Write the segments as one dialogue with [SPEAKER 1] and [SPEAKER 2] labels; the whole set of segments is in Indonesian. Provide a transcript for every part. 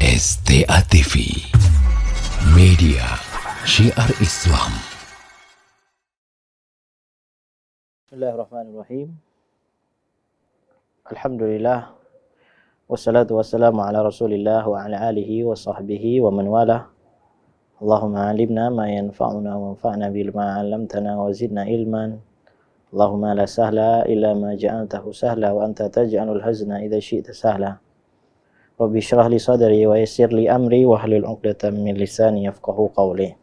[SPEAKER 1] STA TV, media syiar Islam.
[SPEAKER 2] Bismillahirrahmanirrahim. Alhamdulillah. Wassalatu wassalamu ala rasulillah wa ala alihi wa sahbihi wa man wala. Allahumma alimna ma yanfa'una wa anfa'na bilma 'allamtana wa zidna ilman. Allahumma la sahla illa ma ja'altahu sahla wa anta taj'alul hazna idza syi'ta sahla. Rabbi shrah li sadri wa yassir li amri wa hlul 'uqdatam min lisani yafqahu qawli.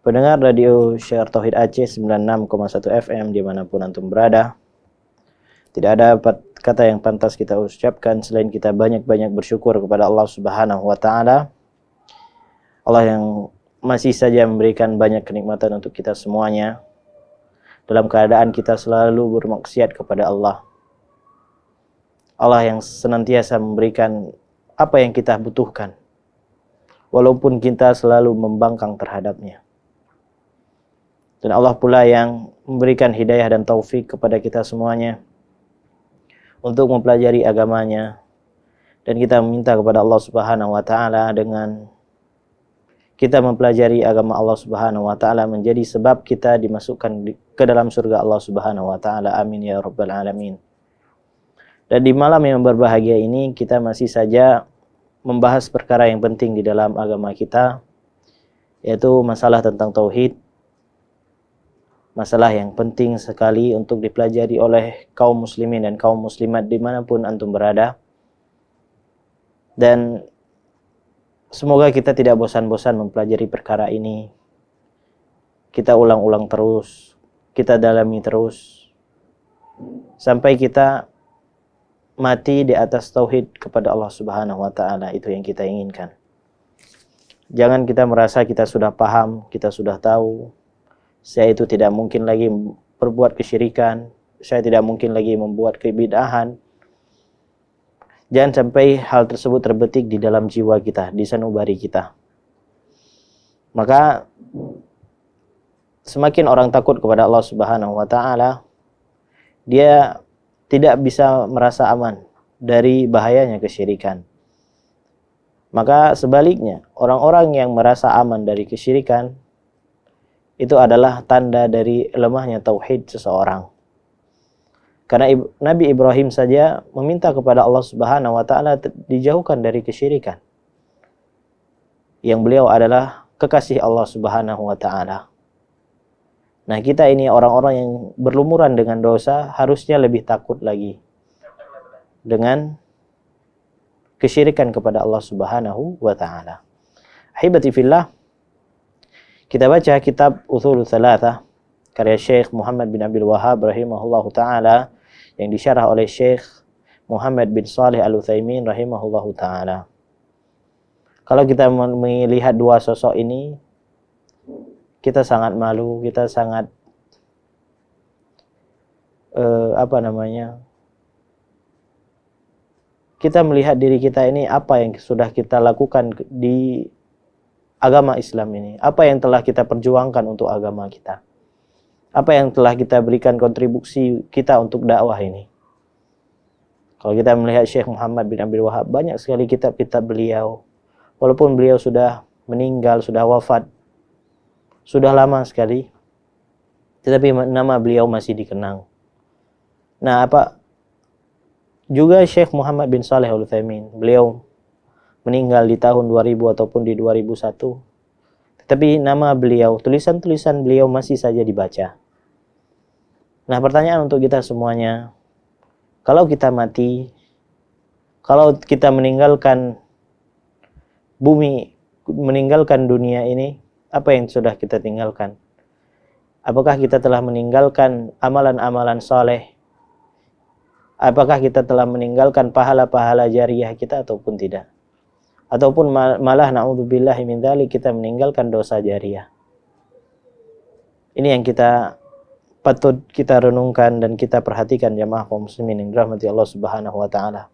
[SPEAKER 2] Pendengar radio Syiar Tauhid Aceh 96,1 FM dimanapun antum berada, tidak ada kata yang pantas kita ucapkan selain kita banyak-banyak bersyukur kepada Allah Subhanahu wa Ta'ala. Allah yang masih saja memberikan banyak kenikmatan untuk kita semuanya, dalam keadaan kita selalu bermaksiat kepada Allah. Allah yang senantiasa memberikan apa yang kita butuhkan, walaupun kita selalu membangkang terhadapnya. Dan Allah pula yang memberikan hidayah dan taufik kepada kita semuanya untuk mempelajari agamanya. Dan kita meminta kepada Allah Subhanahu wa Ta'ala dengan kita mempelajari agama Allah Subhanahu wa Ta'ala menjadi sebab kita dimasukkan ke dalam surga Allah Subhanahu wa Ta'ala. Amin ya rabbal alamin. Dan di malam yang berbahagia ini kita masih saja membahas perkara yang penting di dalam agama kita, yaitu masalah tentang tauhid. Masalah yang penting sekali untuk dipelajari oleh kaum muslimin dan kaum muslimat dimanapun antum berada. Dan semoga kita tidak bosan-bosan mempelajari perkara ini. Kita ulang-ulang terus, kita dalami terus, sampai kita mati di atas tauhid kepada Allah Subhanahu wa Ta'ala. Itu yang kita inginkan. Jangan kita merasa kita sudah paham, kita sudah tahu, saya itu tidak mungkin lagi berbuat kesyirikan, saya tidak mungkin lagi membuat kebid'ahan. Jangan sampai hal tersebut terbetik di dalam jiwa kita, di sanubari kita. Maka semakin orang takut kepada Allah Subhanahu wa Ta'ala, dia tidak bisa merasa aman dari bahayanya kesyirikan. Maka sebaliknya, orang-orang yang merasa aman dari kesyirikan itu adalah tanda dari lemahnya tauhid seseorang. Karena Nabi Ibrahim saja meminta kepada Allah Subhanahu wa Ta'ala dijauhkan dari kesyirikan. Yang beliau adalah kekasih Allah Subhanahu wa Ta'ala. Nah, kita ini orang-orang yang berlumuran dengan dosa harusnya lebih takut lagi dengan kesyirikan kepada Allah Subhanahu wa Ta'ala. Ahibati fillah, kita baca kitab Ushulul Tsalatsah karya Syekh Muhammad bin Abdul Wahhab rahimahullahu taala yang disyarah oleh Syekh Muhammad bin Shalih Al-Utsaimin rahimahullahu taala. Kalau kita melihat dua sosok ini, kita sangat malu, kita sangat kita melihat diri kita ini, apa yang sudah kita lakukan di agama Islam ini, apa yang telah kita perjuangkan untuk agama kita, apa yang telah kita berikan kontribusi kita untuk dakwah ini. Kalau kita melihat Syekh Muhammad bin Abdul Wahhab, banyak sekali kitab-kitab beliau, walaupun beliau sudah meninggal, sudah wafat, sudah lama sekali, tetapi nama beliau masih dikenang. Nah, juga Syekh Muhammad bin Shalih Al-Utsaimin, beliau meninggal di tahun 2000 ataupun di 2001. Tetapi nama beliau, tulisan-tulisan beliau masih saja dibaca. Nah, pertanyaan untuk kita semuanya, kalau kita mati, kalau kita meninggalkan bumi, meninggalkan dunia ini, apa yang sudah kita tinggalkan? Apakah kita telah meninggalkan amalan-amalan soleh? Apakah kita telah meninggalkan pahala-pahala jariah kita ataupun tidak? Ataupun malah na'udzubillahi min dzalik, kita meninggalkan dosa jariah. Ini yang kita patut kita renungkan dan kita perhatikan, jamaah kaum muslimin yang dirahmati Allah Subhanahu wa Ta'ala.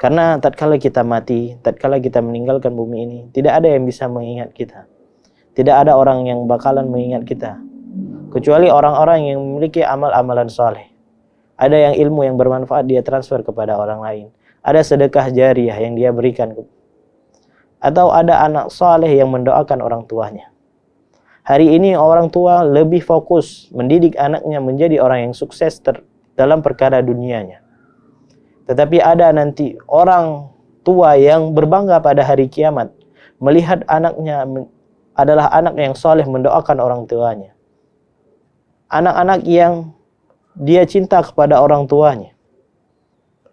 [SPEAKER 2] Karena tatkala kita mati, tatkala kita meninggalkan bumi ini, tidak ada yang bisa mengingat kita. Tidak ada orang yang bakalan mengingat kita, kecuali orang-orang yang memiliki amal-amalan soleh. Ada yang ilmu yang bermanfaat dia transfer kepada orang lain. ada sedekah jariyah yang dia berikan, atau ada anak saleh yang mendoakan orang tuanya. Hari ini orang tua lebih fokus mendidik anaknya menjadi orang yang sukses dalam perkara dunianya. Tetapi ada nanti orang tua yang berbangga pada hari kiamat melihat anaknya adalah anak yang saleh mendoakan orang tuanya. Anak-anak yang dia cinta kepada orang tuanya.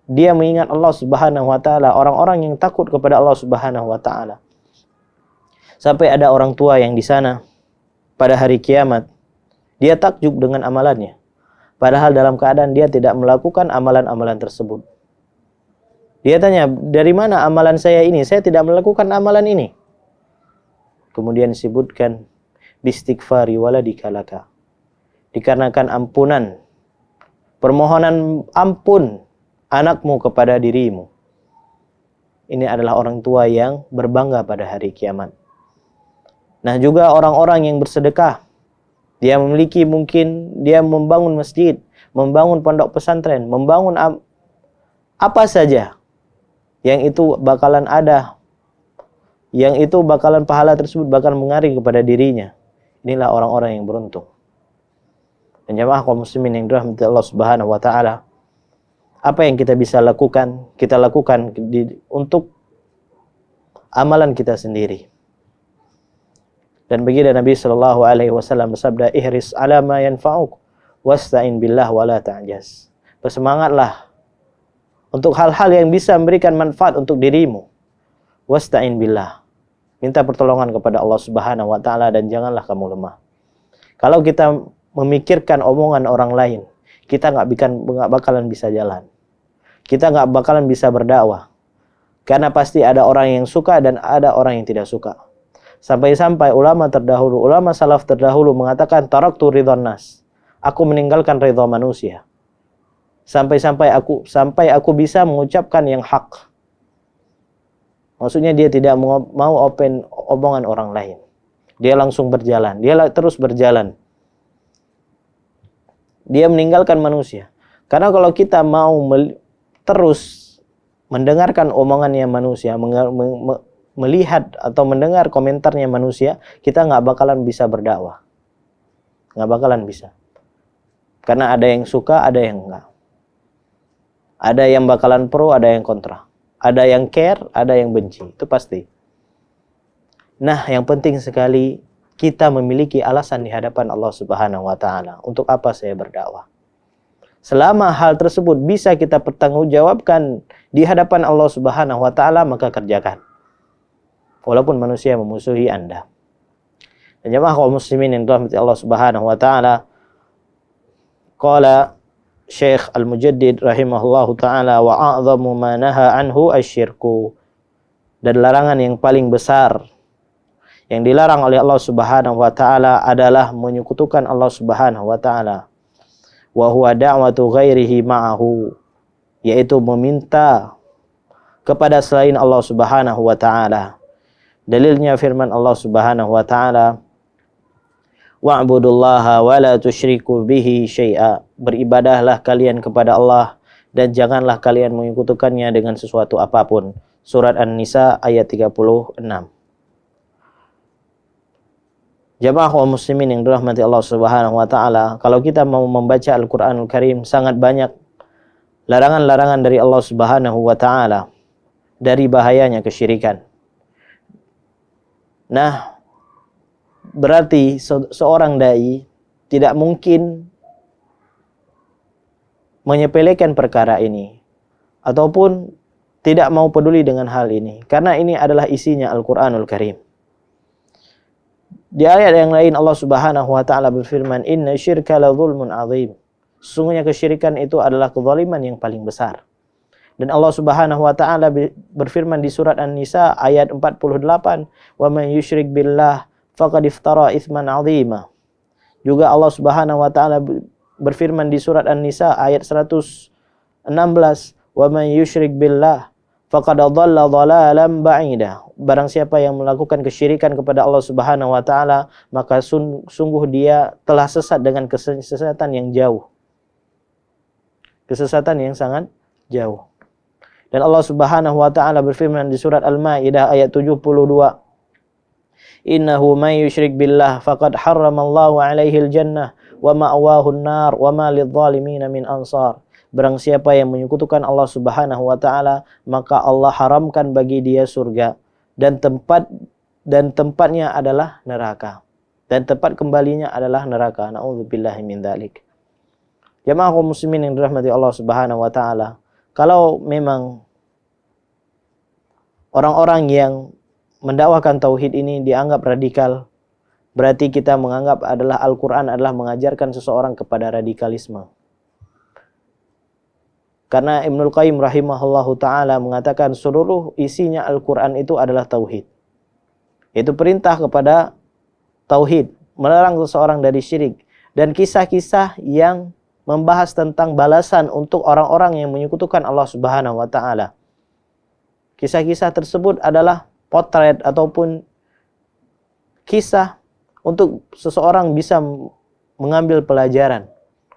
[SPEAKER 2] Dia mengingat Allah Subhanahu wa taala, orang-orang yang takut kepada Allah Subhanahu wa taala. Sampai ada orang tua yang di sana pada hari kiamat, dia takjub dengan amalannya. Padahal dalam keadaan dia tidak melakukan amalan-amalan tersebut. Dia tanya, dari mana amalan saya ini? Saya tidak melakukan amalan ini. Kemudian disebutkan, bistighfari waladikalaka. Dikarenakan ampunan, permohonan ampun anakmu kepada dirimu. Ini adalah orang tua yang berbangga pada hari kiamat. Nah, juga orang-orang yang bersedekah. Dia memiliki mungkin dia membangun masjid, membangun pondok pesantren, membangun apa saja yang itu bakalan ada, yang itu bakalan pahala tersebut bakal mengalir kepada dirinya. Inilah orang-orang yang beruntung. Dan jamaah kaum muslimin yang dirahmati Allah Subhanahu wa taala, apa yang kita bisa lakukan, kita lakukan untuk amalan kita sendiri. Dan begitu Nabi sallallahu alaihi wasallam bersabda, ihris ala ma yanfa'uk wasta'in billah wala ta'jaz. Bersemangatlah untuk hal-hal yang bisa memberikan manfaat untuk dirimu. Wasta'in billah. Minta pertolongan kepada Allah Subhanahu wa taala dan janganlah kamu lemah. Kalau kita memikirkan omongan orang lain, kita nggak bakalan bisa jalan. Kita nggak bakalan bisa berdakwah. Karena pasti ada orang yang suka dan ada orang yang tidak suka. Sampai-sampai ulama terdahulu, ulama salaf terdahulu mengatakan taraktu ridhon nas. Aku meninggalkan ridha manusia. Sampai aku bisa mengucapkan yang hak. Maksudnya dia tidak mau open omongan orang lain. Dia langsung berjalan. Dia terus berjalan. Dia meninggalkan manusia. Karena kalau kita mau terus mendengarkan omongannya manusia, melihat atau mendengar komentarnya manusia, kita nggak bakalan bisa berdakwah. Nggak bakalan bisa. Karena ada yang suka, ada yang enggak. Ada yang bakalan pro, ada yang kontra. Ada yang care, ada yang benci. Itu pasti. Nah, yang penting sekali kita memiliki alasan di hadapan Allah Subhanahu wa taala. Untuk apa saya berdakwah? Selama hal tersebut bisa kita pertanggungjawabkan di hadapan Allah Subhanahu wa taala, maka kerjakan. Walaupun manusia memusuhi Anda. Dan jemaah kaum muslimin yang dirahmati Allah Subhanahu wa taala, qala Syekh Al-Mujaddid rahimahullahu taala, wa a'dhamu ma naha anhu asyirku. Dan larangan yang paling besar yang dilarang oleh Allah Subhanahu wa taala adalah menyekutukan Allah Subhanahu wa taala. Wa huwa da'watu ghairihi ma'ahu, yaitu meminta kepada selain Allah Subhanahu wa taala. Dalilnya firman Allah Subhanahu wa taala, wa'budullaha wa la tusyriku bihi syai'a. Beribadahlah kalian kepada Allah dan janganlah kalian menyekutukannya dengan sesuatu apapun. Surat An-Nisa ayat 36. Jamaah kaum muslimin yang dirahmati Allah Subhanahu wa taala, kalau kita mau membaca Al-Qur'anul Karim, sangat banyak larangan-larangan dari Allah Subhanahu wa taala dari bahayanya kesyirikan. Nah, berarti seorang dai tidak mungkin menyepelekan perkara ini ataupun tidak mau peduli dengan hal ini, karena ini adalah isinya Al-Qur'anul Karim. Di ayat yang lain Allah Subhanahu wa taala berfirman, inna syirka la dzulmun adzim. Sesungguhnya kesyirikan itu adalah kezaliman yang paling besar. Dan Allah Subhanahu wa taala berfirman di surat An-Nisa ayat 48, wa man yusyrik billah faqad iftara itsman 'azima. Juga Allah Subhanahu wa taala berfirman di surat An-Nisa ayat 116, wa man yusyrik billah faqad dhalla dhalalan ba'ida. Barang siapa yang melakukan kesyirikan kepada Allah Subhanahu wa taala, maka sungguh dia telah sesat dengan kesesatan yang jauh. Kesesatan yang sangat jauh. Dan Allah Subhanahu wa taala berfirman di surat Al-Maidah ayat 72, "Innahu may yusyrik billah faqad harramallahu 'alaihil jannah wa ma'wahu an-nar wa ma lidh-dhalimin min ansar." Barang siapa yang menyekutukan Allah Subhanahu wa taala, maka Allah haramkan bagi dia surga dan tempatnya adalah neraka. Dan tempat kembalinya adalah neraka. Na'udzubillahi min dzalik. Jamaah kaum muslimin yang dirahmati Allah Subhanahu wa taala, kalau memang orang-orang yang mendakwakan tauhid ini dianggap radikal, berarti kita menganggap adalah Al-Quran adalah mengajarkan seseorang kepada radikalisme. Karena Ibnul Qayyim rahimahullahu ta'ala mengatakan seluruh isinya Al-Quran itu adalah tauhid. Itu perintah kepada tauhid, melarang seseorang dari syirik, dan kisah-kisah yang membahas tentang balasan untuk orang-orang yang menyekutukan Allah Subhanahu wa taala. Kisah-kisah tersebut adalah potret ataupun kisah untuk seseorang bisa mengambil pelajaran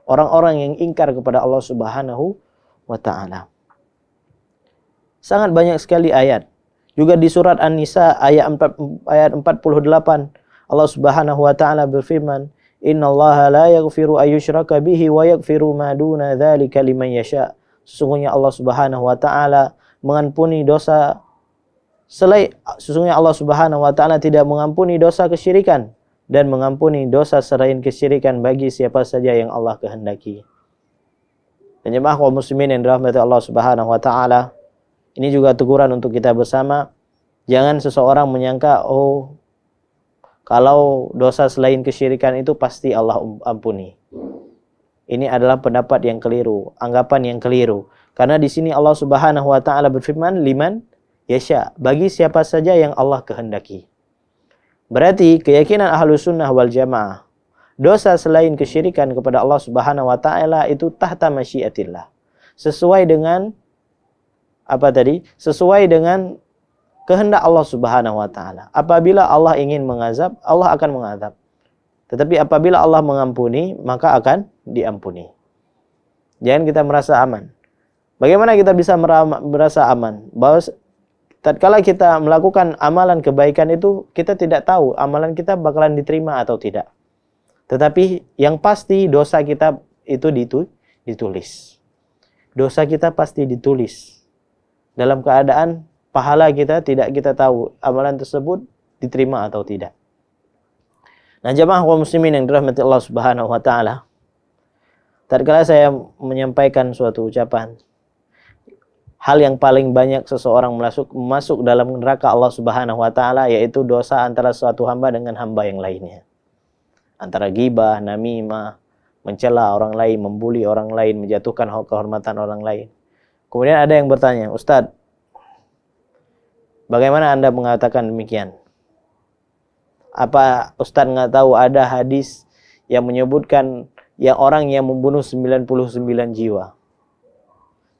[SPEAKER 2] orang-orang yang ingkar kepada Allah Subhanahu wa taala. Sangat banyak sekali ayat. Juga di surat An-Nisa ayat 48 Allah Subhanahu wa taala berfirman, "Innallaha la yaghfiru ayyushraka bihi wa yaghfiru ma duna dzalika liman yasha." Sesungguhnya Allah Subhanahu wa taala mengampuni dosa sesungguhnya Allah Subhanahu wa taala tidak mengampuni dosa kesyirikan dan mengampuni dosa selain kesyirikan bagi siapa saja yang Allah kehendaki. Dan jemaah kaum muslimin yang dirahmati Allah Subhanahu wa taala, ini juga teguran untuk kita bersama. Jangan seseorang menyangka, oh, kalau dosa selain kesyirikan itu pasti Allah ampuni. Ini adalah pendapat yang keliru, anggapan yang keliru. Karena di sini Allah Subhanahu wa taala berfirman, liman yasha, bagi siapa saja yang Allah kehendaki. Berarti keyakinan Ahlus Sunnah wal Jamaah, dosa selain kesyirikan kepada Allah Subhanahu wa taala itu tahta masyiatillah. Sesuai dengan apa tadi? Sesuai dengan kehendak Allah Subhanahu wa taala. Apabila Allah ingin mengazab, Allah akan mengazab. Tetapi apabila Allah mengampuni, maka akan diampuni. Jangan kita merasa aman. Bagaimana kita bisa merasa aman? Bahwa tatkala kita melakukan amalan kebaikan itu, kita tidak tahu amalan kita bakalan diterima atau tidak. Tetapi yang pasti dosa kita itu ditulis. Dosa kita pasti ditulis. Dalam keadaan pahala kita tidak kita tahu amalan tersebut diterima atau tidak. Nah, jemaah kaum muslimin yang dirahmati Allah Subhanahu wa taala, tatkala saya menyampaikan suatu ucapan, hal yang paling banyak seseorang masuk dalam neraka Allah Subhanahu wa taala yaitu dosa antara suatu hamba dengan hamba yang lainnya. Antara ghibah, namimah, mencela orang lain, membuli orang lain, menjatuhkan kehormatan orang lain. Kemudian ada yang bertanya, "Ustadz, bagaimana Anda mengatakan demikian? Apa Ustadz nggak tahu ada hadis yang menyebutkan yang orang yang membunuh 99 jiwa?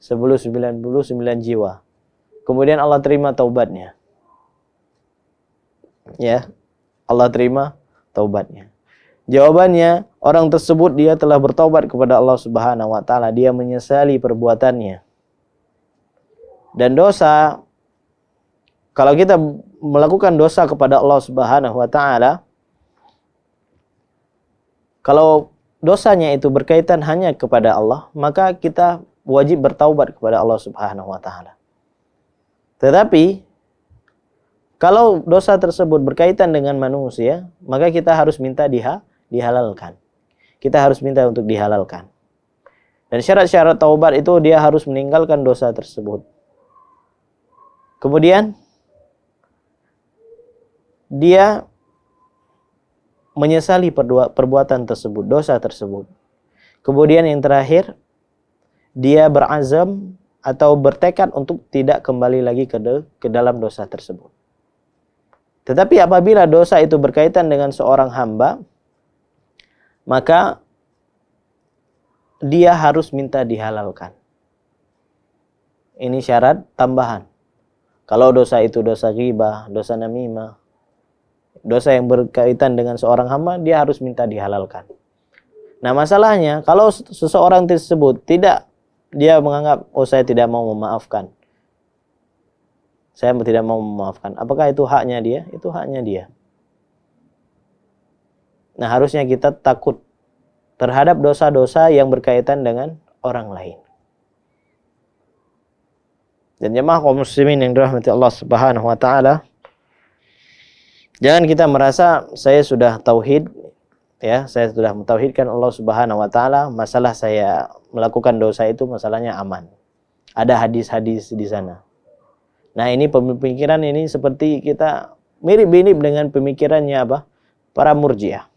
[SPEAKER 2] 99 jiwa. Kemudian Allah terima taubatnya." Ya, Allah terima taubatnya. Jawabannya, orang tersebut dia telah bertaubat kepada Allah Subhanahu wa taala, dia menyesali perbuatannya. Dan dosa, kalau kita melakukan dosa kepada Allah Subhanahu wa taala, kalau dosanya itu berkaitan hanya kepada Allah, maka kita wajib bertaubat kepada Allah Subhanahu wa taala. Tetapi kalau dosa tersebut berkaitan dengan manusia, maka kita harus minta dihalalkan. Kita harus minta untuk dihalalkan. Dan syarat-syarat taubat itu dia harus meninggalkan dosa tersebut. Kemudian dia menyesali perbuatan tersebut, dosa tersebut. Kemudian yang terakhir, dia berazam atau bertekad untuk tidak kembali lagi ke dalam dosa tersebut. Tetapi apabila dosa itu berkaitan dengan seorang hamba, maka dia harus minta dihalalkan. Ini syarat tambahan. Kalau dosa itu dosa ghibah, dosa namimah, dosa yang berkaitan dengan seorang hamba, dia harus minta dihalalkan. Nah, masalahnya kalau seseorang tersebut dia menganggap, oh saya tidak mau memaafkan, saya tidak mau memaafkan. Apakah itu haknya dia? Itu haknya dia. Nah, harusnya kita takut terhadap dosa-dosa yang berkaitan dengan orang lain. Dan jemaah kaum muslimin yang dirahmati Allah Subhanahu wa taala, jangan kita merasa saya sudah tauhid, ya, saya sudah mentauhidkan Allah Subhanahu wa taala, masalah saya melakukan dosa itu masalahnya aman. Ada hadis-hadis di sana. Nah, ini pemikiran ini seperti kita mirip-mirip dengan pemikirannya apa? Para Murji'ah.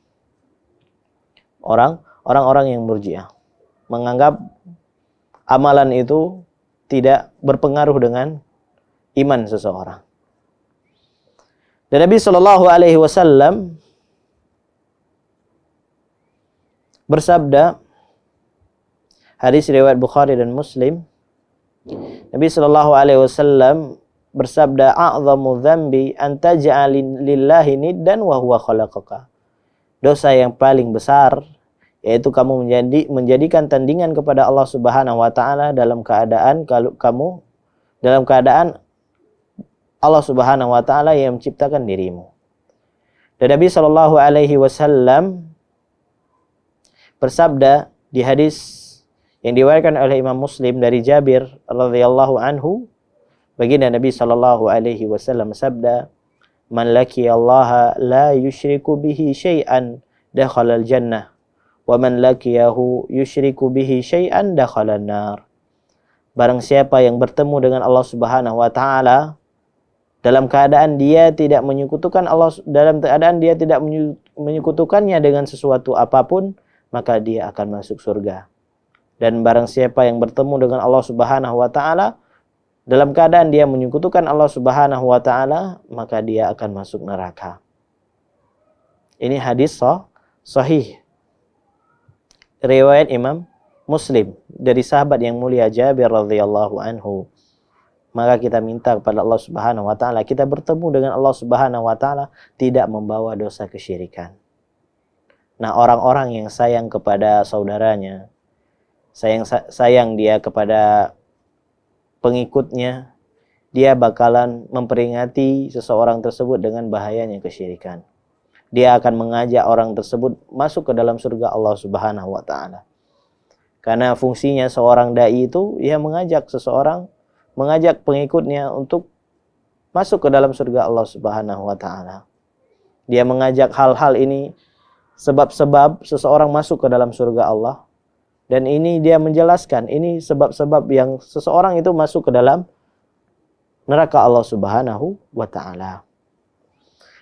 [SPEAKER 2] Orang-orang yang Murji'ah menganggap amalan itu tidak berpengaruh dengan iman seseorang. Dan Nabi Shallallahu Alaihi Wasallam bersabda, hadis riwayat Bukhari dan Muslim, Nabi Shallallahu Alaihi Wasallam bersabda, "A'zamu dzambi an taj'ala lillahi niddan wa huwa khalaqaka." Dosa yang paling besar yaitu kamu menjadikan tandingan kepada Allah Subhanahu wa taala dalam keadaan Allah Subhanahu wa taala yang menciptakan dirimu. Dan Nabi Shallallahu Alaihi Wasallam bersabda di hadis yang diriwayatkan oleh Imam Muslim dari Jabir radhiyallahu anhu, baginda Nabi Shallallahu Alaihi Wasallam bersabda, "Man laqiya Allah la yusyriku bihi syai'an dakhala al-jannah, wa man laqiyahu yusyriku bihi syai'an dakhala an-nar." Barang siapa yang bertemu dengan Allah Subhanahu wa taala dalam keadaan dia tidak menyekutukan Allah, dalam keadaan dia tidak menyekutukannya dengan sesuatu apapun, maka dia akan masuk surga. Dan barang siapa yang bertemu dengan Allah Subhanahu wa taala dalam keadaan dia menyekutukan Allah Subhanahu wa taala, maka dia akan masuk neraka. Ini hadis sahih riwayat Imam Muslim dari sahabat yang mulia Jabir radhiyallahu anhu. Maka kita minta kepada Allah Subhanahu wa taala, kita bertemu dengan Allah Subhanahu wa taala tidak membawa dosa kesyirikan. Nah, orang-orang yang sayang kepada saudaranya, sayang dia kepada pengikutnya, dia bakalan memperingati seseorang tersebut dengan bahayanya kesyirikan. Dia akan mengajak orang tersebut masuk ke dalam surga Allah Subhanahu wa taala. Karena fungsinya seorang dai itu ia mengajak pengikutnya untuk masuk ke dalam surga Allah Subhanahu wa taala. Dia mengajak hal-hal ini, sebab-sebab seseorang masuk ke dalam surga Allah. Dan ini dia menjelaskan, ini sebab-sebab yang seseorang itu masuk ke dalam neraka Allah Subhanahu wa taala.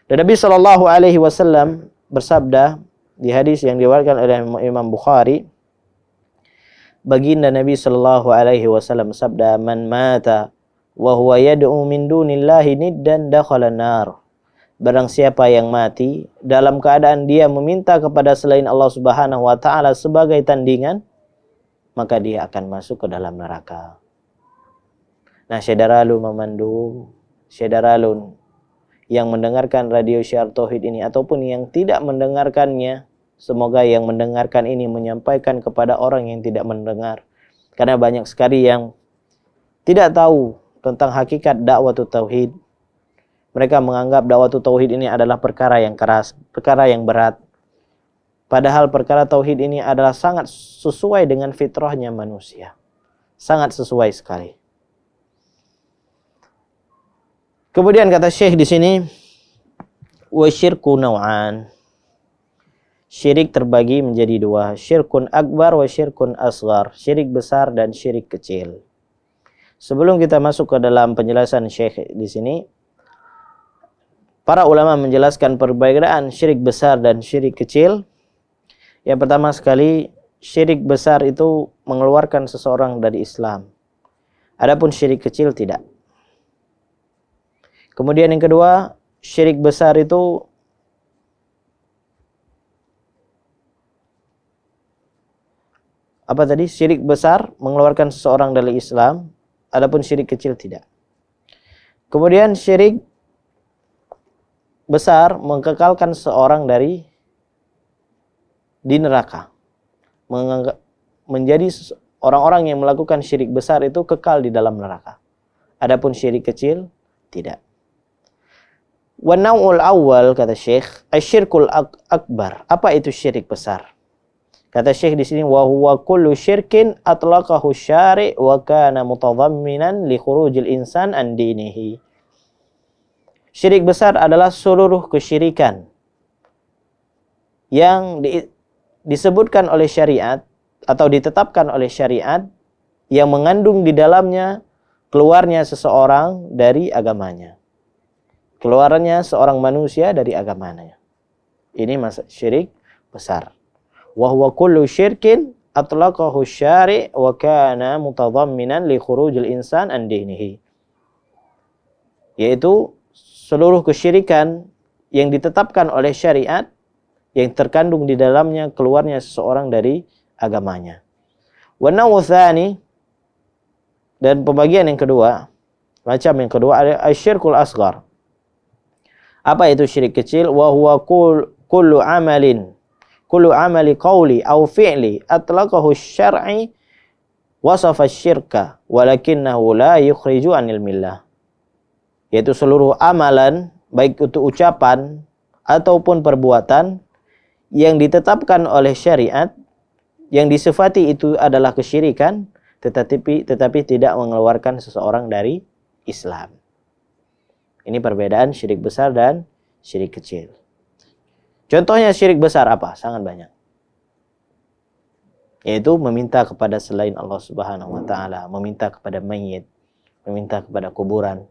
[SPEAKER 2] Dan Nabi Shallallahu Alaihi Wasallam bersabda di hadis yang diriwayatkan oleh Imam Bukhari, baginda Nabi Shallallahu Alaihi Wasallam bersabda, "Man mata wa huwa yad'u min dunillahi niddan dakhala nar." Barang siapa yang mati dalam keadaan dia meminta kepada selain Allah Subhanahu wa taala sebagai tandingan, maka dia akan masuk ke dalam neraka. Nah, syedaralu memandu, syedaralun yang mendengarkan radio Syiar Tauhid ini ataupun yang tidak mendengarkannya, semoga yang mendengarkan ini menyampaikan kepada orang yang tidak mendengar. Karena banyak sekali yang tidak tahu tentang hakikat dakwah tauhid. Mereka menganggap dakwah tauhid ini adalah perkara yang keras, perkara yang berat. Padahal perkara tauhid ini adalah sangat sesuai dengan fitrahnya manusia. Sangat sesuai sekali. Kemudian kata Syekh di sini, wa syirku naw'an. Syirik terbagi menjadi dua, syirkun akbar wa syirkun asghar, syirik besar dan syirik kecil. Sebelum kita masuk ke dalam penjelasan Syekh di sini, para ulama menjelaskan perbedaan syirik besar dan syirik kecil. Yang pertama sekali, syirik besar itu mengeluarkan seseorang dari Islam. Adapun syirik kecil tidak. Kemudian yang kedua, syirik besar itu apa tadi? Syirik besar mengeluarkan seseorang dari Islam, adapun syirik kecil tidak. Kemudian syirik besar mengekalkan seseorang di neraka. Menjadi orang-orang yang melakukan syirik besar itu kekal di dalam neraka. Adapun syirik kecil Tidak. Wa naw'ul awal, kata Syekh, asyirkul akbar. Apa itu syirik besar? Kata Syekh di sini, wa huwa kullu syirkin atlaqahu syari' wa kana mutadhamminan li khurujil insan an dinihi. Syirik besar adalah seluruh kesyirikan yang disebutkan oleh syariat atau ditetapkan oleh syariat yang mengandung di dalamnya keluarnya seseorang dari agamanya. Keluarnya seorang manusia dari agamanya. Ini syirik besar. Wa huwa kullu syirkin atlaqahu syari' wa kana mutadhamminan li khurujil insan an dinihi. Yaitu seluruh kesyirikan yang ditetapkan oleh syariat yang terkandung di dalamnya keluarnya seseorang dari agamanya. Wa naw'u tsani, dan pembagian yang kedua, macam yang kedua ada asyirkul asghar. Apa itu syirik kecil? Wa huwa kullu amali qawli aw fi'li atlaqahu syar'i wasafa syirka walakinnahu la yukhriju 'anil millah. Yaitu seluruh amalan baik itu ucapan ataupun perbuatan yang ditetapkan oleh syariat yang disifati itu adalah kesyirikan tetapi tidak mengeluarkan seseorang dari Islam. Ini perbedaan syirik besar dan syirik kecil. Contohnya syirik besar apa? Sangat banyak. Yaitu meminta kepada selain Allah Subhanahu wa taala, meminta kepada mayit, meminta kepada kuburan,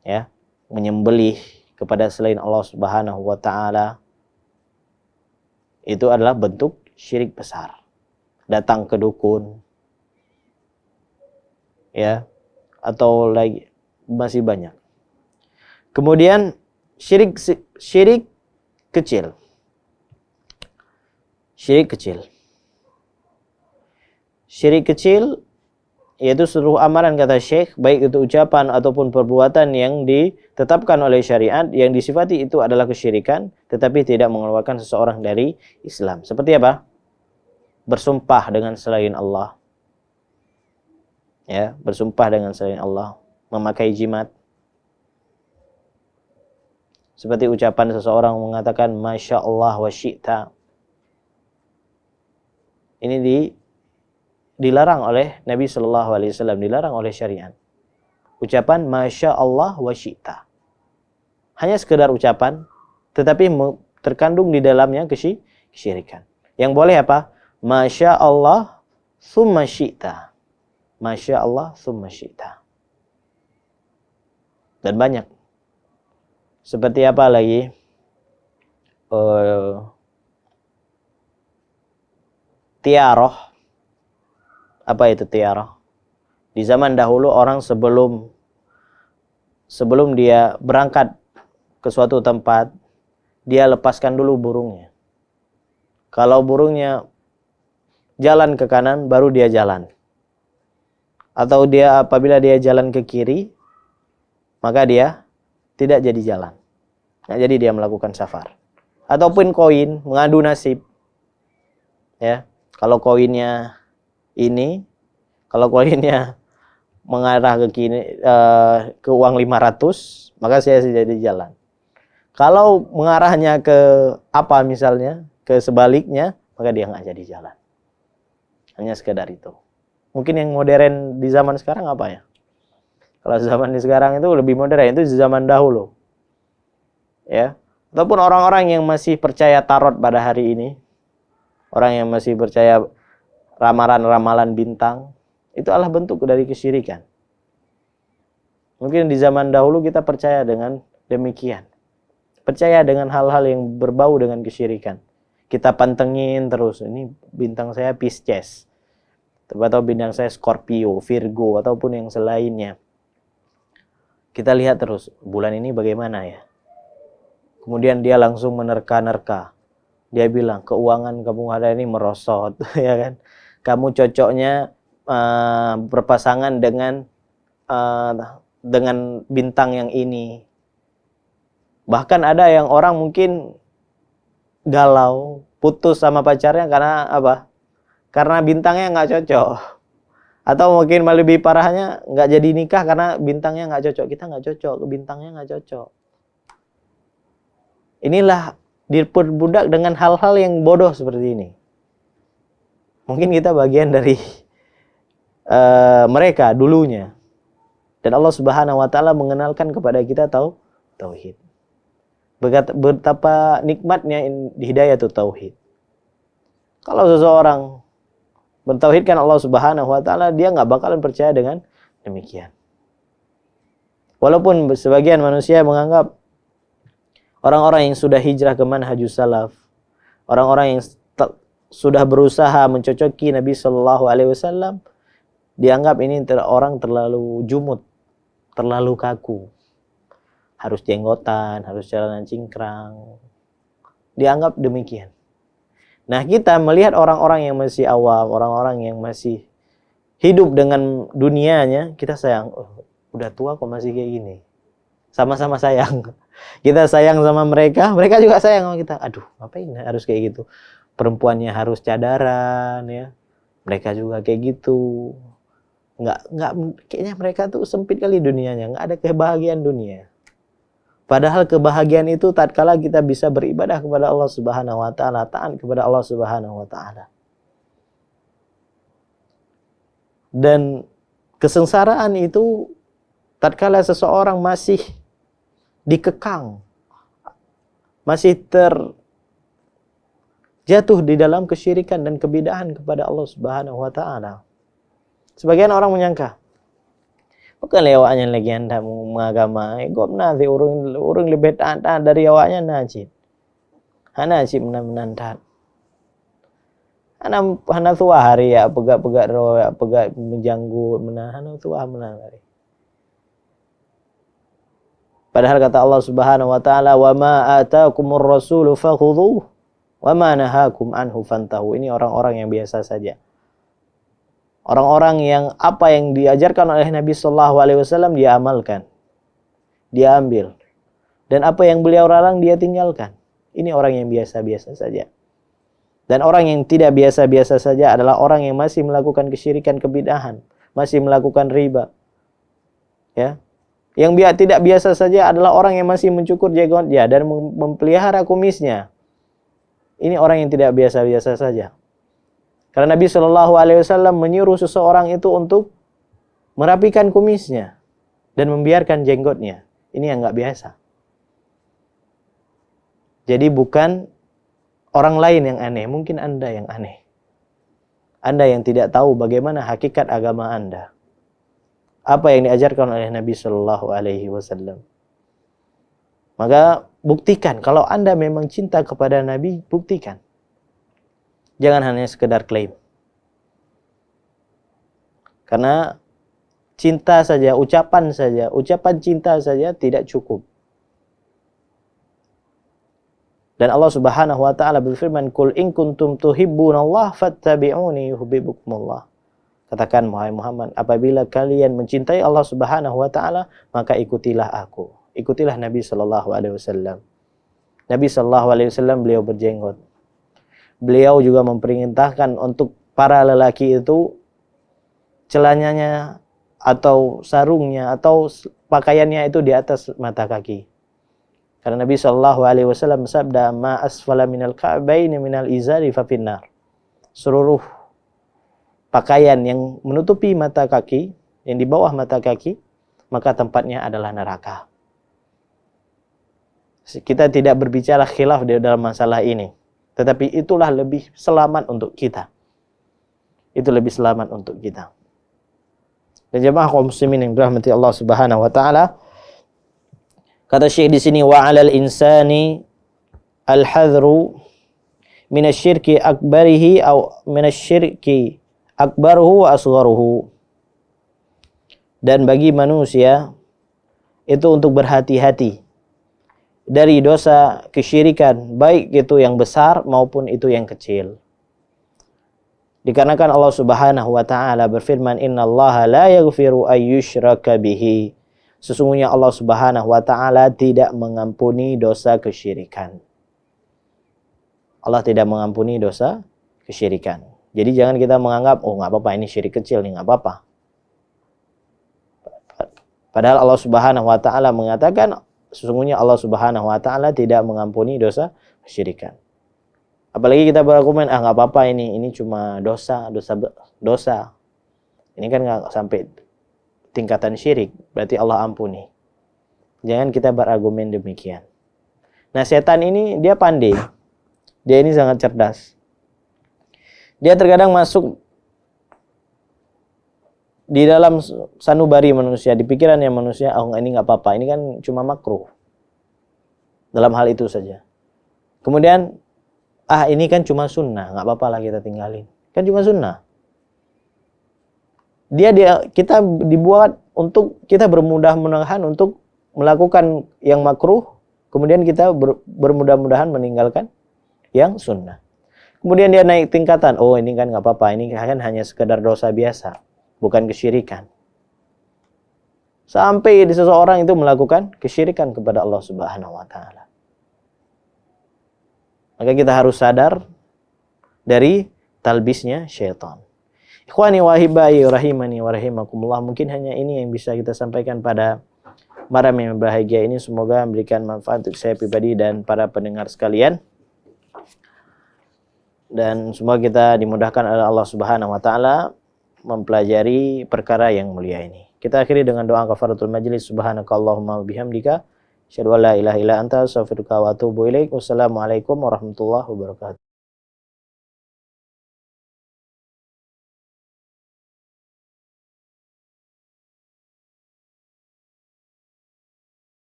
[SPEAKER 2] ya, menyembelih kepada selain Allah Subhanahu wa taala. Itu adalah bentuk syirik besar. Datang ke dukun, ya, atau lagi masih banyak. Kemudian syirik kecil. Syirik kecil. Syirik kecil yaitu seluruh amalan, kata Syekh, baik itu ucapan ataupun perbuatan yang ditetapkan oleh syariat yang disifati itu adalah kesyirikan tetapi tidak mengeluarkan seseorang dari Islam. Seperti apa? Bersumpah dengan selain Allah. Ya, bersumpah dengan selain Allah, memakai jimat. Seperti ucapan seseorang mengatakan Masya Allah wa syi'ta. Ini dilarang oleh Nabi SAW, dilarang oleh syariat. Ucapan Masya Allah wa syi'ta. Hanya sekedar ucapan, tetapi terkandung di dalamnya kesyirikan. Yang boleh apa? Masya Allah summa syi'ta. Masya Allah summa syi'ta. Dan banyak. Seperti apa lagi? Tiaroh. Apa itu tiaroh? Di zaman dahulu orang sebelum dia berangkat ke suatu tempat, dia lepaskan dulu burungnya. Kalau burungnya jalan ke kanan, baru dia jalan. Atau apabila dia jalan ke kiri, maka dia tidak jadi jalan. Nah, jadi dia melakukan safar. Ataupun koin, mengadu nasib. Ya, kalau koinnya ini, kalau koinnya mengarah ke kini, ke uang 500, maka saya jadi jalan. Kalau mengarahnya ke apa misalnya, ke sebaliknya, maka dia nggak jadi jalan. Hanya sekedar itu. Mungkin yang modern di zaman sekarang apa ya? Kalau zaman di sekarang itu lebih modern, itu di zaman dahulu. Ya, ataupun orang-orang yang masih percaya tarot pada hari ini, orang yang masih percaya ramalan-ramalan bintang, itu adalah bentuk dari kesyirikan. Mungkin di zaman dahulu kita percaya dengan demikian. Percaya dengan hal-hal yang berbau dengan kesyirikan. Kita pantengin terus, ini bintang saya Pisces, atau bintang saya Scorpio, Virgo, ataupun yang selainnya. Kita lihat terus, bulan ini bagaimana ya? Kemudian dia langsung menerka-nerka. Dia bilang, keuangan kamu hari ini merosot, ya kan? Kamu cocoknya berpasangan dengan bintang yang ini. Bahkan ada yang orang mungkin galau, putus sama pacarnya karena apa? Karena bintangnya nggak cocok. Atau mungkin lebih parahnya nggak jadi nikah karena bintangnya nggak cocok. Kita nggak cocok, bintangnya nggak cocok. Inilah diperbudak dengan hal-hal yang bodoh seperti ini. Mungkin kita bagian dari mereka dulunya. Dan Allah Subhanahu wa taala mengenalkan kepada kita tauhid. Betapa nikmatnya hidayah itu tauhid. Kalau seseorang mentauhidkan Allah Subhanahu wa taala, dia nggak bakalan percaya dengan demikian. Walaupun sebagian manusia menganggap orang-orang yang sudah hijrah ke manhajus salaf, orang-orang yang sudah berusaha mencocoki Nabi Shallallahu Alaihi Wasallam, dianggap ini orang terlalu jumut, terlalu kaku, harus jenggotan, harus celana cingkrang, dianggap demikian. Nah, kita melihat orang-orang yang masih awam, orang-orang yang masih hidup dengan dunianya, kita sayang, udah tua kok masih kayak gini. Sama-sama sayang. Kita sayang sama mereka, mereka juga sayang sama kita. Aduh, ngapain harus kayak gitu? Perempuannya harus cadaran, ya. Mereka juga kayak gitu. Nggak, kayaknya mereka tuh sempit kali dunianya, nggak ada kebahagiaan dunia. Padahal kebahagiaan itu tatkala kita bisa beribadah kepada Allah Subhanahu wa taala, taat kepada Allah Subhanahu wa taala. Dan kesengsaraan itu tatkala seseorang masih dikekang, masih terjatuh di dalam kesyirikan dan kebidahan kepada Allah Subhanahu wa taala. Sebagian orang menyangka, bukan lewatnya lagi anda mengagama, kok nanti orang lebih taat dari awaknya najib. Najib menandat. Hana tua hari ya pegak roh ya pegak menjanggu menahan tua menari. Padahal kata Allah Subhanahu wa taala, "Wa ma ataakumur rasulu fakhudhuhu wa ma nahakum anhu fantahu." Ini orang-orang yang biasa saja. Orang-orang yang apa yang diajarkan oleh Nabi Shallallahu Alaihi Wasallam dia amalkan, dia ambil, dan apa yang beliau larang dia tinggalkan. Ini orang yang biasa-biasa saja. Dan orang yang tidak biasa-biasa saja adalah orang yang masih melakukan kesyirikan, kebidahan, masih melakukan riba. Ya, yang tidak biasa saja adalah orang yang masih mencukur jenggotnya dan memelihara kumisnya. Ini orang yang tidak biasa-biasa saja. Karena Nabi Shallallahu Alaihi Wasallam menyuruh seseorang itu untuk merapikan kumisnya dan membiarkan jenggotnya. Ini yang nggak biasa. Jadi bukan orang lain yang aneh, mungkin Anda yang aneh. Anda yang tidak tahu bagaimana hakikat agama Anda. Apa yang diajarkan oleh Nabi Shallallahu Alaihi Wasallam. Maka buktikan kalau Anda memang cinta kepada Nabi, buktikan. Jangan hanya sekedar klaim. Karena cinta saja, ucapan cinta saja tidak cukup. Dan Allah Subhanahu wa taala berfirman, "Qul in kuntum tuhibbunallaha fattabi'uni yuhibbukumullah." Katakan wahai Muhammad, apabila kalian mencintai Allah Subhanahu wa taala, maka ikutilah aku. Ikutilah Nabi sallallahu alaihi wasallam. Nabi sallallahu alaihi wasallam beliau berjenggot. Beliau juga memerintahkan untuk para lelaki itu celananya atau sarungnya atau pakaiannya itu di atas mata kaki. Karena Nabi Shallallahu Alaihi Wasallam sabda, "Ma asfala minal ka'baini minal izari fa finnar." Seluruh pakaian yang menutupi mata kaki, yang di bawah mata kaki, maka tempatnya adalah neraka. Kita tidak berbicara khilaf di dalam masalah ini. Tetapi itulah lebih selamat untuk kita. Itu lebih selamat untuk kita. Dan jemaah kaum muslimin yang dirahmati Allah Subhanahu wa taala, kata Syekh di sini, wa 'alal insani al-hadru minasyirki akbarihi aw minasyirki akbaruhu wa asgharuhu. Dan bagi manusia itu untuk berhati-hati dari dosa kesyirikan, baik itu yang besar maupun itu yang kecil. Dikarenakan Allah Subhanahu wa taala berfirman, "Innallaha la yaghfiru ay yushraka bihi." Sesungguhnya Allah Subhanahu wa taala tidak mengampuni dosa kesyirikan. Allah tidak mengampuni dosa kesyirikan. Jadi jangan kita menganggap, oh nggak apa-apa, ini syirik kecil nih, nggak apa-apa. Padahal Allah Subhanahu wa taala mengatakan sesungguhnya Allah Subhanahu wa taala tidak mengampuni dosa kesyirikan. Apalagi kita berargumen, nggak apa-apa, ini cuma dosa. Ini kan nggak sampai tingkatan syirik, berarti Allah ampuni. Jangan kita berargumen demikian. Nah, setan ini dia pandai. Dia ini sangat cerdas. Dia terkadang masuk di dalam sanubari manusia, di pikirannya manusia, oh ini nggak apa-apa, ini kan cuma makruh. Dalam hal itu saja. Kemudian, ini kan cuma sunnah, nggak apa-apa lah kita tinggalin. Kan cuma sunnah. Kita dibuat untuk kita bermudah-mudahan untuk melakukan yang makruh, kemudian kita bermudah-mudahan meninggalkan yang sunnah. Kemudian dia naik tingkatan, oh ini kan nggak apa-apa, ini kan hanya sekedar dosa biasa, bukan kesyirikan. Sampai seseorang itu melakukan kesyirikan kepada Allah Subhanahu wa taala. Maka kita harus sadar dari talbisnya syaitan. Ikhwani wa ahibai rahimani wa rahimakumullah, mungkin hanya ini yang bisa kita sampaikan pada malam yang bahagia ini. Semoga memberikan manfaat untuk saya pribadi dan para pendengar sekalian. Dan semoga kita dimudahkan oleh Allah Subhanahu wa taala mempelajari perkara yang mulia ini. Kita akhiri dengan doa kafaratul majlis. Subhanakallahumma wa bihamdika asyhadu an la ilaha illa anta astaghfiruka wa atubu ilaik. Wassalamualaikum warahmatullahi wabarakatuh.